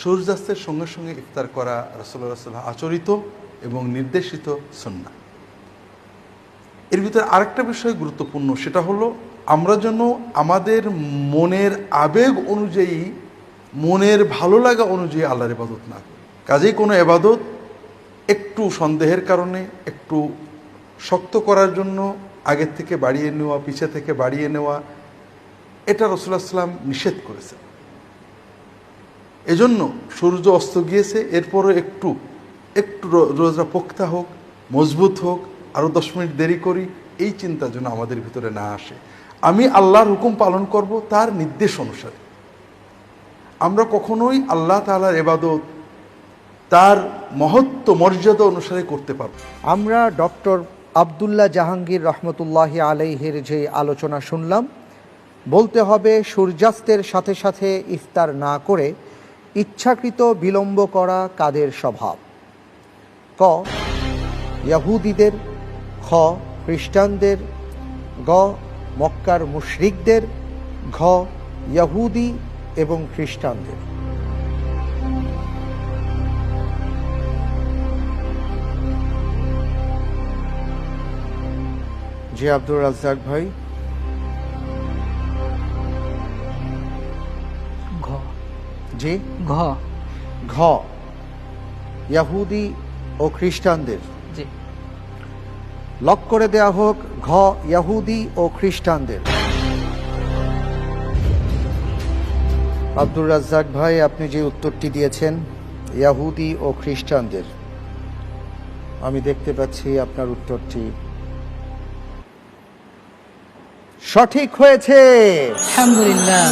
সূর্যাস্তের সঙ্গে সঙ্গে ইফতার করা রাসূলুল্লাহ সাল্লাল্লাহু আলাইহি আচরিত এবং নির্দেশিত সুন্নাহ। এর ভিতরে আরেকটা বিষয় গুরুত্বপূর্ণ, সেটা হলো আমরা যেন আমাদের মনের আবেগ অনুযায়ী, মনের ভালো লাগা অনুযায়ী আল্লাহর ইবাদত না করি। কাজেই কোনো ইবাদত একটু সন্দেহের কারণে, একটু শক্ত করার জন্য আগের থেকে বাড়িয়ে নেওয়া, পিছে থেকে বাড়িয়ে নেওয়া, এটা রাসূলুল্লাহ সাল্লাল্লাহু আলাইহি ওয়াসাল্লাম নিষেধ করেছেন। এজন্য সূর্য অস্ত গিয়েছে, এরপরও একটু রোজা পোক্তা হোক, মজবুত হোক, আরও 10 মিনিট দেরি করি, এই চিন্তা যেন আমাদের ভিতরে না আসে। আমি আল্লাহর হুকুম পালন করব তার নির্দেশ অনুসারে। আমরা কখনোই আল্লাহ তাআলার ইবাদত তার মহত্ব মর্যাদা অনুসারে করতে পারব। আমরা ডক্টর আব্দুল্লাহ জাহাঙ্গীর রহমতুল্লাহি আলাইহির যে আলোচনা শুনলাম, বলতে হবে সূর্যাস্তের সাথে সাথে ইফতার না করে ইচ্ছাকৃত বিলম্ব করা কাদের স্বভাব? ক, ইয়াহুদীদের, খ, খ্রিস্টানদের, গ, মক্কার মুশরিকদের, ঘ, ইয়াহুদি এবং খ্রিস্টানদের। জি আব্দুর রাজ্জাক ভাই। ঘ। জি ঘ। ঘ, ইয়াহুদি ও খ্রিস্টানদের। জি। লক করে দেয়া হোক ঘ, ইয়াহুদি ও খ্রিস্টানদের। আব্দুর রাজ্জাক ভাই, আপনি যে উত্তরটি দিয়েছেন ইয়াহুদি ও খ্রিস্টানদের, আমি দেখতে পাচ্ছি আপনার উত্তরটি সঠিক হয়েছে। আলহামদুলিল্লাহ।